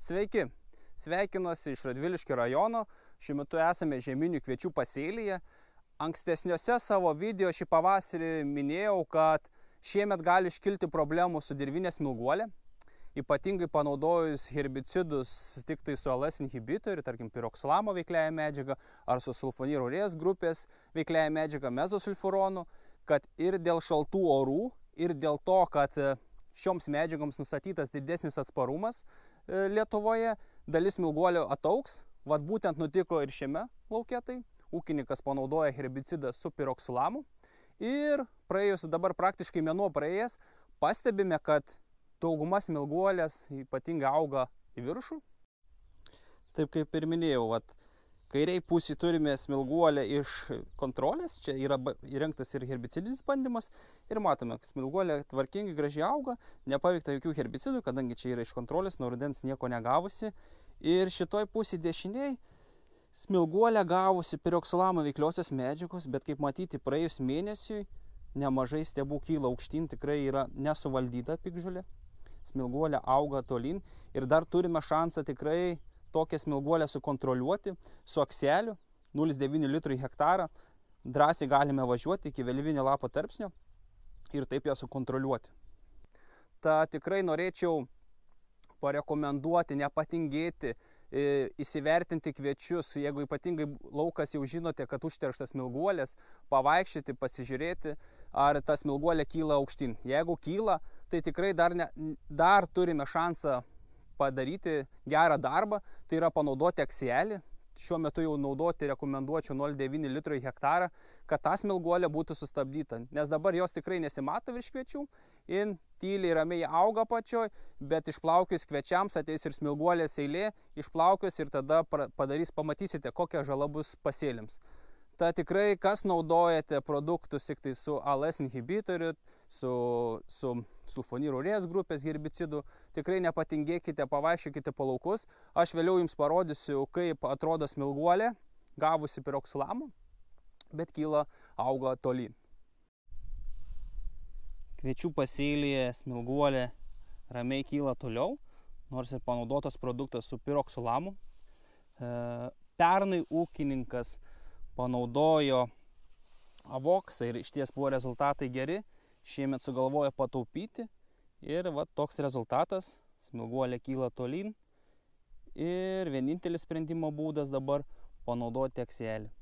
Sveiki, sveikinuosi iš Radviliškio rajono, šiuo metu esame žieminių kviečių pasėlyje. Ankstesniuose savo video šį pavasarį minėjau, kad šiemet gali iškilti problemų su dirvinė smilguolė, ypatingai panaudojus herbicidus tik tai su ALS inhibitoriu, tarkim piroksilamo veikliąją medžiagą ar su sulfonyrurės grupės veikliąją medžiagą mezosulfuronu, kad ir dėl šaltų orų, ir dėl to, kad šioms medžiagoms nustatytas didesnis atsparumas Lietuvoje, dalis smilguolio ataugs. Vat būtent nutiko ir šiame lauke tai. Ūkininkas panaudoja herbicidą su piroksilamo ir praėjus dabar praktiškai mėnuo praėjęs, pastebime, kad dauguma smilguolės ypatingai auga į viršų. Taip kaip ir minėjau, kairiai pusėje turime smilguolę iš kontrolės, čia yra įrengtas ir herbicidinis bandymas ir matome, kad smilguolė tvarkingai gražiai auga, nepaveikta jokių herbicidų, kadangi čia yra iš kontrolės, nuo rudens nieko negavusi. Ir šitoj pusėje dešiniai smilguolė gavusi piroksilamo veikliosios medžiagos, bet kaip matyti praėjus mėnesiui nemažai stiebų kyla aukštyn, tikrai yra nesuvaldyta piktžolė. Smilguolė auga tolyn ir dar turime šansą tikrai tokią smilguolę sukontroliuoti su akseliu 0,9 litrų į hektarą. Drąsiai galime važiuoti iki vėlyvinio lapo tarpsnio ir taip ją sukontroliuoti. Ta tikrai norėčiau parekomenduoti, nepatingėti, įsivertinti kviečius, jeigu ypatingai laukas jau žinote, kad užterštas smilguolės, pavaikščioti, pasižiūrėti, ar ta smilguolė kyla aukštyn. Jeigu kyla, tai tikrai dar turime šansą padaryti gerą darbą, tai yra panaudoti akselį. Šiuo metu jau naudoti rekomenduočiau 0,9 litrų į hektarą, kad ta smilguolė būtų sustabdyta. Nes dabar jos tikrai nesimato virš kviečių, ir tyliai ramiai auga pačioj, bet išplaukius kviečiams ateis ir smilguolės eilė, išplaukius ir tada pamatysite, kokia žala bus pasėliams. Ta tikrai, kas naudojate produktus tik tai su ALS inhibitoriu, su sulfonyrurės grupės herbicidų, tikrai nepatingėkite, pavaikščiokite po laukus. Aš vėliau jums parodysiu, kaip atrodo smilguolė, gavusi piroksilamo, bet kyla, auga tolyn. Kviečių pasėlyje smilguolė ramiai kyla toliau, nors ir panaudotas produktas su piroksilamo. Pernai ūkininkas panaudojo avoksą ir išties buvo rezultatai geri, šiemet sugalvojo pataupyti ir toks rezultatas, smilguolė kyla tolyn ir vienintelis sprendimo būdas dabar panaudoti akselį.